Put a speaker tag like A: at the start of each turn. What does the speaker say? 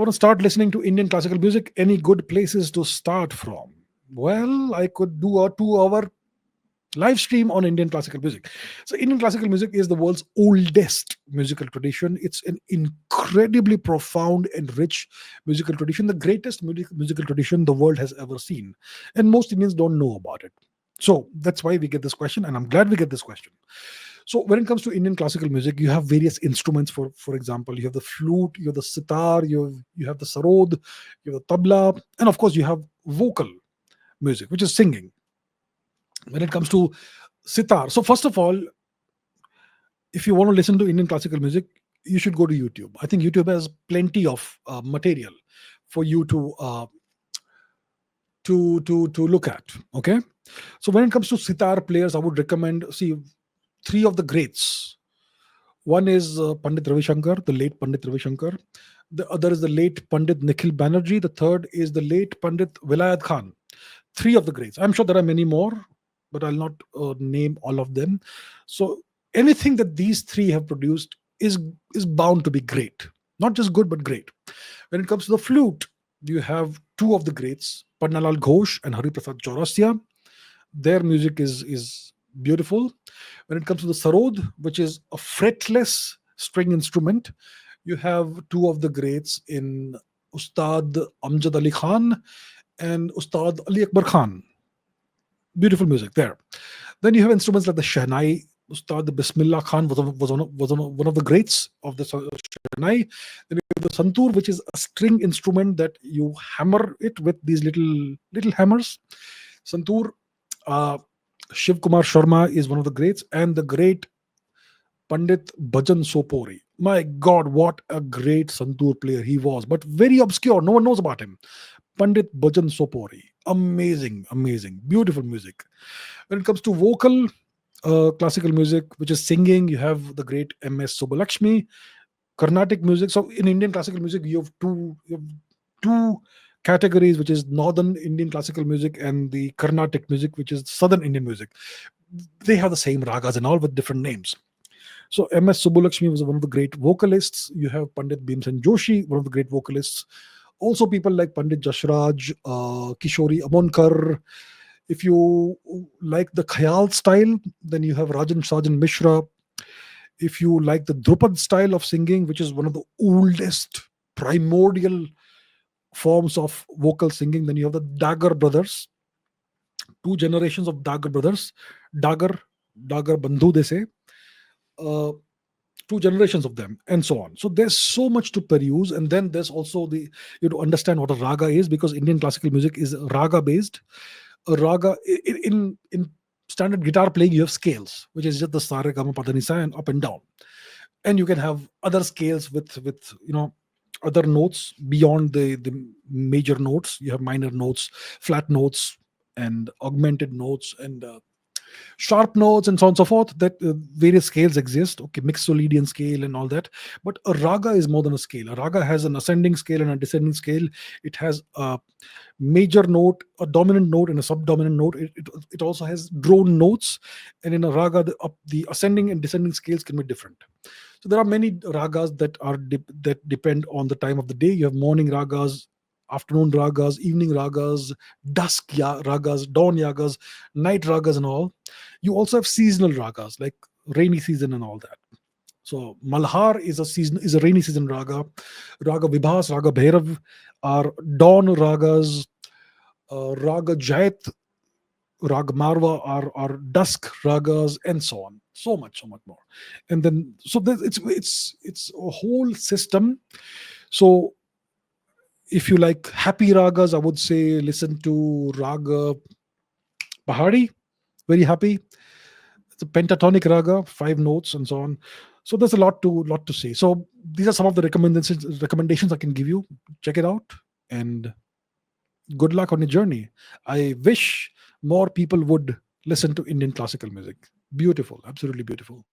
A: want to start listening to Indian classical music, any good places to start from? Well, I could do a 2 hour live stream on Indian classical music. So, Indian classical music is the world's oldest musical tradition. It's an incredibly profound and rich musical tradition, the greatest musical tradition the world has ever seen. And most Indians don't know about it. So, that's why we get this question, and I'm glad we get this question. So when it comes to Indian classical music, you have various instruments. For example, you have the flute, you have the sitar, you have the sarod, you have the tabla, and of course you have vocal music, which is singing. When it comes to sitar, so first of all, if you want to listen to Indian classical music, you should go to YouTube. I think YouTube has plenty of material for you to look at. Okay, so when it comes to sitar players, I would recommend, see, three of the greats. One is Pandit Ravi Shankar, the late Pandit Ravi Shankar. The other is the late Pandit Nikhil Banerjee. The third is the late Pandit Vilayat Khan. Three of the greats. I'm sure there are many more, but I'll not name all of them. So anything that these three have produced is bound to be great. Not just good, but great. When it comes to the flute, you have two of the greats, Pannalal Ghosh and Hari Prasad Chaurasia. Their music is beautiful. When it comes to the sarod, which is a fretless string instrument, you have two of the greats in Ustad Amjad Ali Khan and Ustad Ali Akbar Khan. Beautiful music there. Then you have instruments like the Shehnai. Ustad Bismillah Khan was one of the greats of the Shehnai. Then you have the santoor, which is a string instrument that you hammer it with these little hammers. Santoor. Shiv Kumar Sharma is one of the greats, and the great Pandit Bhajan Sopori. My God, what a great santoor player he was, but very obscure. No one knows about him. Pandit Bhajan Sopori. Amazing, amazing, beautiful music. When it comes to vocal classical music, which is singing, you have the great M.S. Subbulakshmi. Carnatic music. So in Indian classical music, you have two categories, which is Northern Indian classical music and the Carnatic music, which is Southern Indian music. They have the same ragas and all with different names. So M.S. Subbulakshmi was one of the great vocalists. You have Pandit Bhimsen Joshi, one of the great vocalists. Also people like Pandit Jashraj, Kishori Amonkar. If you like the Khayal style, then you have Rajan Sajan Mishra. If you like the Drupad style of singing, which is one of the oldest primordial forms of vocal singing, then you have the Dagger brothers, two generations of Dagger brothers, Dagger Bandhu, they say, uh, two generations of them, and so on. So there's so much to peruse, and then there's also you have to understand what a raga is, because Indian classical music is raga based. A raga in standard guitar playing, you have scales, which is just the sa re ga ma pa dha ni sa and up and down, and you can have other scales with other notes beyond the major notes. You have minor notes, flat notes, and augmented notes, and sharp notes, and so on and so forth. That various scales exist. Okay, mixolydian scale and all that. But a raga is more than a scale. A raga has an ascending scale and a descending scale. It has a major note, a dominant note, and a subdominant note. It also has drone notes, and in a raga, the ascending and descending scales can be different. So there are many ragas that depend on the time of the day. You have morning ragas, afternoon ragas, evening ragas, ragas, dawn yagas, night ragas, and all. You also have seasonal ragas like rainy season and all that. So Malhar is a rainy season raga. Raga Vibhas, Raga Bhairav are dawn ragas. Raga Jait, Raga Marva are dusk ragas, and so on. So much more. And then it's a whole system. So if you like happy ragas, I would say listen to Raga Pahari, very happy. It's a pentatonic raga, 5 notes and so on. So there's a lot to say. So these are some of the recommendations I can give you. Check it out, and good luck on your journey. I wish more people would listen to Indian classical music. Beautiful, absolutely beautiful.